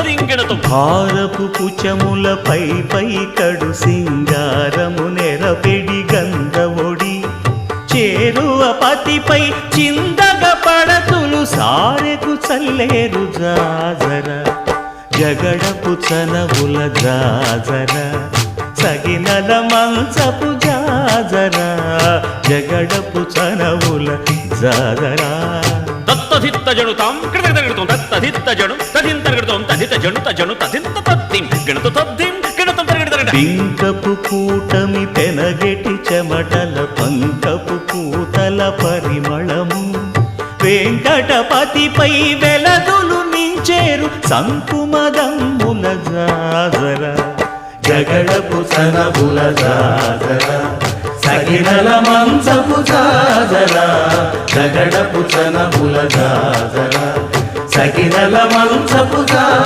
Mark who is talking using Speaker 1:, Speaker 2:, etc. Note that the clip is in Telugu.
Speaker 1: భారపు పుచములపై పై కడు సింగారము నెరపెడి గంధవొడి చేరువ పతిపై చిందగ పడతులు సారెకు చల్లేరు జాజర జగడపు చనవుల జాజర సగినల మంచపు జాజర జగడపు చనవుల జాజర
Speaker 2: తత్తధిత్త జణుతాం కృతగణుతం తత్తధిత్త జణు తదింతర్గణుతం తదిత జణు తజణు తదింత తద్దిం గణత తద్దిం గణతం తరగడ
Speaker 1: పింకపు కూటమి పెనగెటి చెమటల పంకపు కూతల పరిమళము వెంకటపతిపై వెలదులు నించేరు సంకుమదమ్ముల జాజర జగడపు సనబుల జాజర సగినల మంచపు జాజర జగడపు సనబుల జాజర సగినల మంచపు జాజర